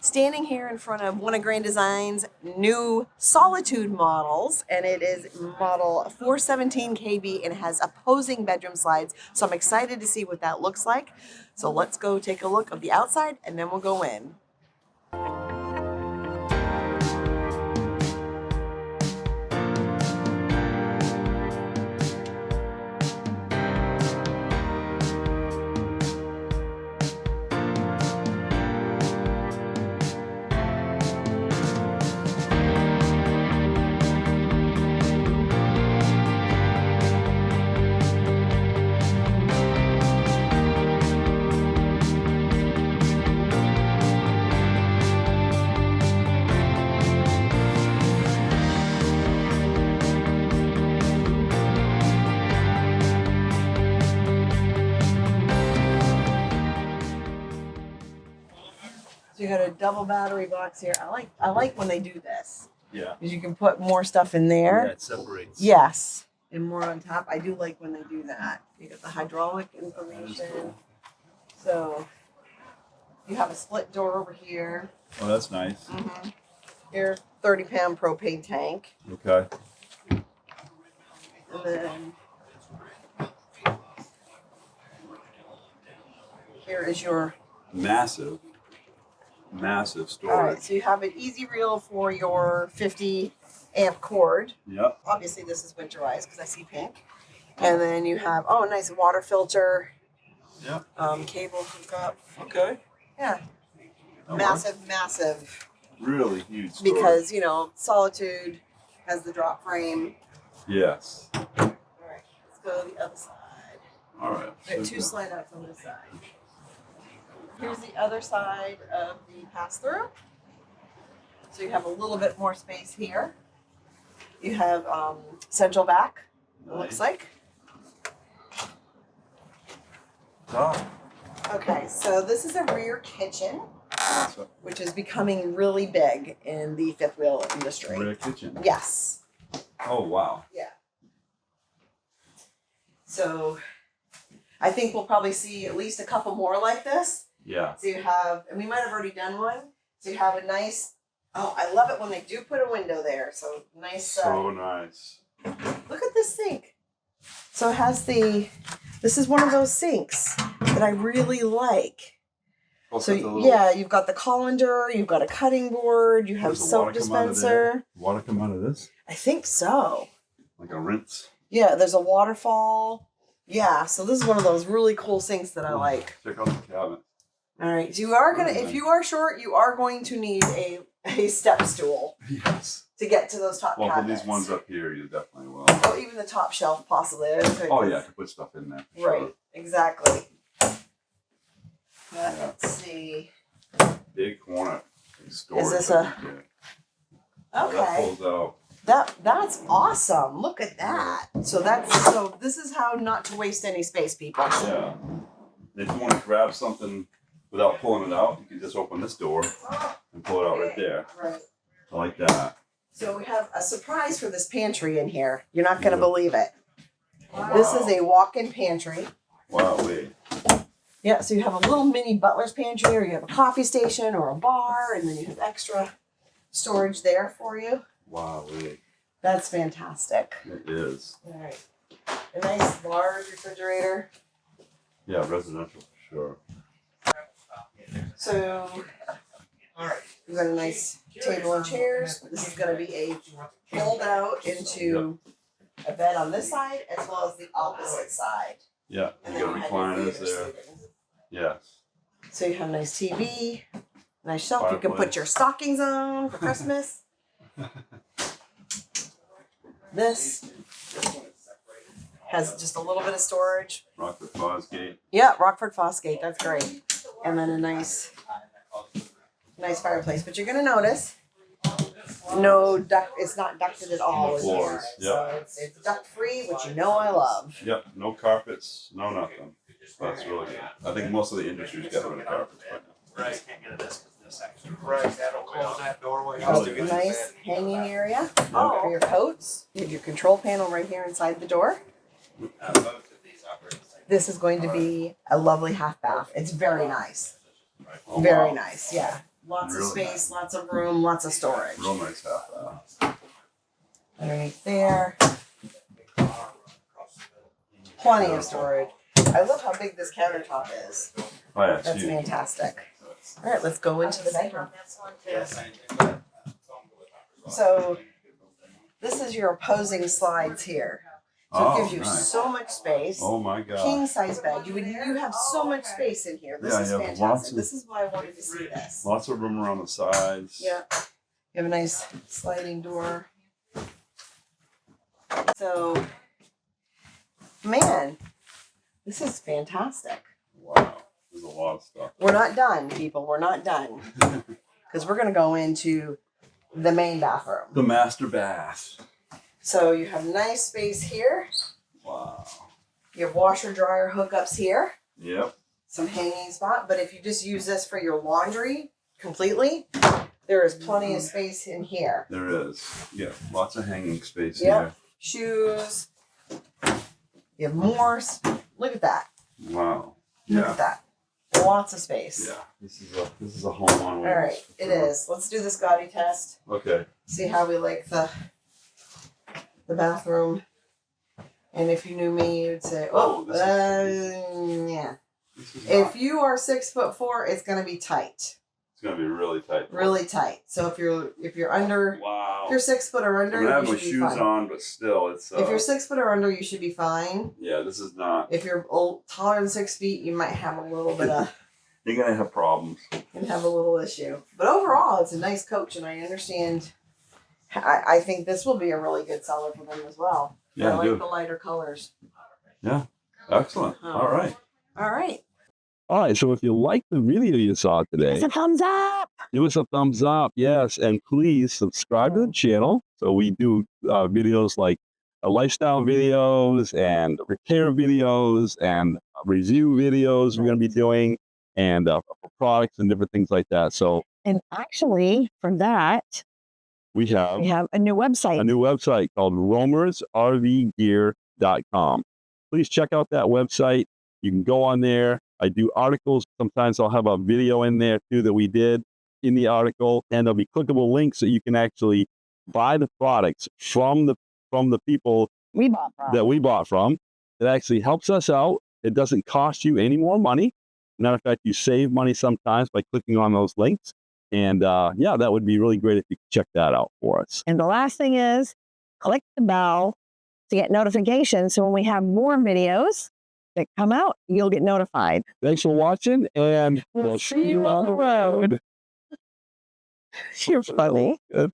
Standing here in front of one of Grand Design's new Solitude models, and it is model 417KB and has opposing bedroom slides. So I'm excited to see what that looks like. So let's go take a look of the outside and then we'll go in. So you got a double battery box here. I like when they do this. Yeah. Because you can put more stuff in there. Yeah, it separates. Yes. And more on top. I do like when they do that. You got the hydraulic information. Cool. So you have a split door over here. Oh, that's nice. Mm-hmm. Your 30-pound propane tank. Okay. And then here is your Massive storage. All right, so you have an easy reel for your 50 amp cord. Yep. Obviously, this is winterized because I see pink. And then you have, oh, nice water filter. Yep. Cable hookup. Okay. Yeah. That Massive, works. massive. Really huge storage. Because, you know, Solitude has the drop frame. Yes. All right, let's go to the other side. All right. We got two slide outs on this side. Here's the other side of the pass-through. So you have a little bit more space here. You have central back, it looks like. Oh. Okay, so this is a rear kitchen, which is becoming really big in the fifth wheel industry. Rear kitchen. Yes. Oh, wow. Yeah. So I think we'll probably see at least a couple more like this. Yeah. So you have, and we might have already done one. So you have a nice, oh, I love it when they do put a window there. So nice. So nice. Look at this sink. So it has this is one of those sinks that I really like. Oh, So yeah, you've got the colander, you've got a cutting board, you have soap dispenser. Water come out of this? I think so. Like a rinse? Yeah, there's a waterfall. Yeah, so this is one of those really cool sinks that I like. Check out the cabinet. All right, so you are gonna, if you are short, you are going to need a step stool Yes. to get to those top Well, for cabinets. these ones up here, you definitely will. Oh, even the top shelf, possibly. Oh, yeah, to put stuff in there. Right, Sure. exactly. Yeah. Let's see. Big corner. Storage. Is this a? That Okay, pulls out. that's awesome. Look at that. So this is how not to waste any space, people. Yeah. If you want to grab something without pulling it out, you can just open this door and pull it out right there. Right. I like that. So we have a surprise for this pantry in here. You're not going to believe it. Wow. This is a walk-in pantry. Wow, wait. Yeah, so you have a little mini butler's pantry, or you have a coffee station or a bar, and then you have extra storage there for you. Wow, wait. That's fantastic. It is. All right. A nice large refrigerator. Yeah, residential for sure. So, all right, we've got a nice table and chairs. This is going to be a fold out into a bed on this side as well as the opposite side. Yeah, And you then got you have your recliners theater there. seating. Yes. So you have a nice TV, nice shelf. You can put your stockings on for Christmas. This has just a little bit of storage. Rockford Fosgate. Yeah, Rockford Fosgate. That's great. And then a nice fireplace. But you're gonna notice no duct. It's not ducted at all No in floors, here. So it's duct free, which you know I love. Yep, no carpets, no nothing. That's really good. I think most of the industry's got rid of carpets right now. Right, can't get a desk with this extra. Right, that'll close that doorway. Oh, a nice hanging area for your coats. You have your control panel right here inside the door. This is going to be a lovely half bath. It's very nice. Oh, Very wow. nice, yeah. Lots of Really space, lots of room, lots of storage. Real nice half. Underneath there, plenty of storage. I love how big this countertop is. Oh yeah, it's That's huge. fantastic. All right, let's go into the bedroom. So this is your opposing slides here. So it gives you nice. so much space. Oh my god. King size bed. You have so much space in here. This Yeah, is you have fantastic. lots of- This is why I wanted to see this. Lots of room around the sides. Yeah. You have a nice sliding door. So, man, this is fantastic. Wow. There's a lot of stuff. We're not done, people. We're not done. Because we're going to go into the main bathroom. The master bath. So you have nice space here. Wow. You have washer dryer hookups here. Yep. Some hanging spot. But if you just use this for your laundry completely, there is plenty of space in here. There is. Yeah. Lots of hanging space Yep. here. Shoes. You have more. Look at that. Wow. Look Yeah. at that. Lots of space. Yeah. This is a home on All wheels. right. It is. Let's do the Scotty test. Okay. See how we like the bathroom. And if you knew me, you'd say, Oh, "Oh, this is yeah." This is If not, you are 6'4", it's gonna be tight, it's gonna be really tight. really tight. So if you're under, Wow. if you're 6 foot or under, I'm gonna have you my should be shoes fine. on, but still, it's. If you're 6 foot or under, you should be fine. Yeah, this is not. If you're taller than 6 feet, you might have a little bit of, You're gonna have problems. and have a little issue. But overall, it's a nice coach, and I understand. I think this will be a really good seller for them as well. Yeah, I I like do. the lighter colors. Excellent. All right. All right. All right, so if you like the video you saw today, It's a thumbs up. give us a thumbs up, yes, and please subscribe to the channel. So we do videos like lifestyle videos and repair videos and review videos we're going to be doing and products and different things like that. So And actually, for that, we have we have a new website. a new website called roamersrvgear.com. Please check out that website. You can go on there. I do articles. Sometimes I'll have a video in there too that we did in the article, and there'll be clickable links that you can actually buy the products from the people we bought from. that we bought from. It actually helps us out. It doesn't cost you any more money. Matter of fact, you save money sometimes by clicking on those links. And yeah, that would be really great if you could check that out for us. And the last thing is click the bell to get notifications. So when we have more videos that come out, you'll get notified. Thanks for watching, and we'll see you on the road. You're funny. Good.